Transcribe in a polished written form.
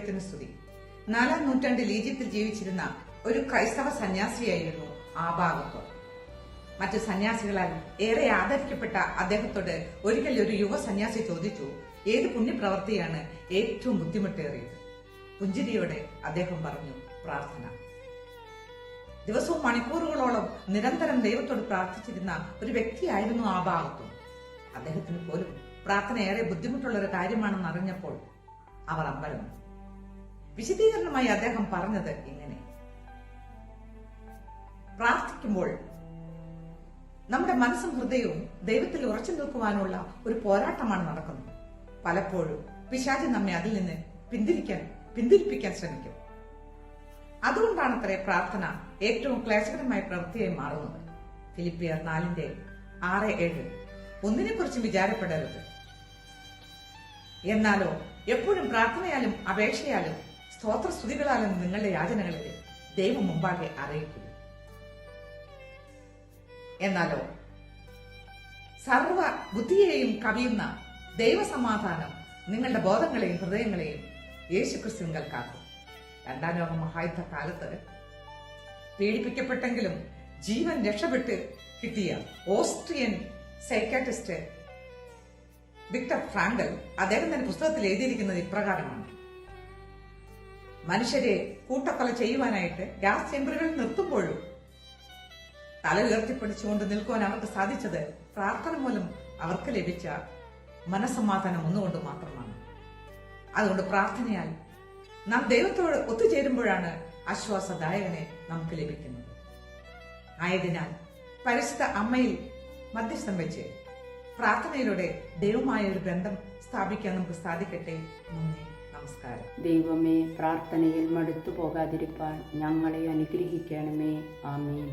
ദൈവത്തിന് സ്തുതി. 4-ാം നൂറ്റാണ്ടിൽ ഈജിപ്തിൽ ജീവിച്ചിരുന്ന ഒരു ക്രൈസ്തവ സന്യാസിയായിരുന്നു ആബാഗത്തോർ. മറ്റു സന്യാസികളാൽ ഏറെ ആദരിക്കപ്പെട്ട അദ്ദേഹത്തോട് ഒരിക്കൽ ഒരു യുവ സന്യാസി ചോദിച്ചു, ഏത് പുണ്യപ്രവൃത്തിയാണ് ഏറ്റവും ബുദ്ധിമുട്ടേറിയത്? പുഞ്ചിരിയോടെ അദ്ദേഹം പറഞ്ഞു, പ്രാർത്ഥന. ദിവസവും മണിക്കൂറുകളോളം നിരന്തരം ദൈവത്തോട് പ്രാർത്ഥിച്ചിരുന്ന ഒരു വ്യക്തിയായിരുന്നു ആബാഗത്തോർ. അദ്ദേഹത്തിന് പോലും പ്രാർത്ഥന ഏറെ ബുദ്ധിമുട്ടുള്ള ഒരു കാര്യമാണെന്ന് അറിഞ്ഞപ്പോൾ അവർ അമ്പരന്നു. വിശദീകരണമായി അദ്ദേഹം പറഞ്ഞത് ഇങ്ങനെ: പ്രാർത്ഥിക്കുമ്പോൾ നമ്മുടെ മനസ്സും ഹൃദയവും ദൈവത്തിൽ ഉറച്ചു നിൽക്കുവാനുള്ള ഒരു പോരാട്ടമാണ് നടക്കുന്നത്. പലപ്പോഴും പിശാച് നമ്മെ അതിൽ നിന്ന് പിന്തിരിപ്പിക്കാൻ ശ്രമിക്കും. അതുകൊണ്ടാണത്രേ പ്രാർത്ഥന ഏറ്റവും ക്ലേശകരമായ പ്രവൃത്തിയായി മാറുന്നത്. ഫിലിപ്പിയർ 4:6-7. ഒന്നിനെക്കുറിച്ചും വിചാരപ്പെടരുത്, എന്നാലോ എപ്പോഴും പ്രാർത്ഥനയാലും അപേക്ഷയാലും സ്തോത്രസ്തുതികളാലും നിങ്ങളുടെ യാചനകളിൽ ദൈവം മുമ്പാകെ അറിയിക്കുക. എന്നാലോ സർവ ബുദ്ധിയെയും കവിയുന്ന ദൈവസമാധാനം നിങ്ങളുടെ ബോധങ്ങളെയും ഹൃദയങ്ങളെയും യേശുക്രിസ്തുവിങ്കൽ കാക്കും. 2-ാം ലോക മഹായുദ്ധ കാലത്ത് പീഡിപ്പിക്കപ്പെട്ടെങ്കിലും ജീവൻ രക്ഷപ്പെട്ട് കിട്ടിയ ഓസ്ട്രിയൻ സൈക്കാട്രിസ്റ്റ് വിക്ടർ ഫ്രാങ്കൽ അദ്ദേഹം തന്റെ പുസ്തകത്തിൽ എഴുതിയിരിക്കുന്നത് ഇപ്രകാരമാണ്: മനുഷ്യരെ കൂട്ടക്കൊല ചെയ്യുവാനായിട്ട് ഗ്യാസ് ചേമ്പറുകളിൽ നിർത്തുമ്പോഴും തല ഉയർത്തിപ്പിടിച്ചുകൊണ്ട് നിൽക്കുവാൻ അവർക്ക് സാധിച്ചത് പ്രാർത്ഥന മൂലം അവർക്ക് ലഭിച്ച മനസ്സമാധാനം ഒന്നുകൊണ്ട് മാത്രമാണ്. അതുകൊണ്ട് പ്രാർത്ഥനയാൽ നാം ദൈവത്തോട് ഒത്തുചേരുമ്പോഴാണ് ആശ്വാസദായകനെ നമുക്ക് ലഭിക്കുന്നത്. ആയതിനാൽ പരിശുദ്ധ അമ്മയിൽ മധ്യസ്ഥം വെച്ച് പ്രാർത്ഥനയിലൂടെ ദൈവമായ ഒരു ബന്ധം സ്ഥാപിക്കാൻ നമുക്ക് സാധിക്കട്ടെ. നന്ദി, നമസ്കാരം. ദൈവമേ, പ്രാർത്ഥനയിൽ മടുത്തു പോകാതിരിപ്പാൻ ഞങ്ങളെ അനുഗ്രഹിക്കണമേ. ആമേൻ.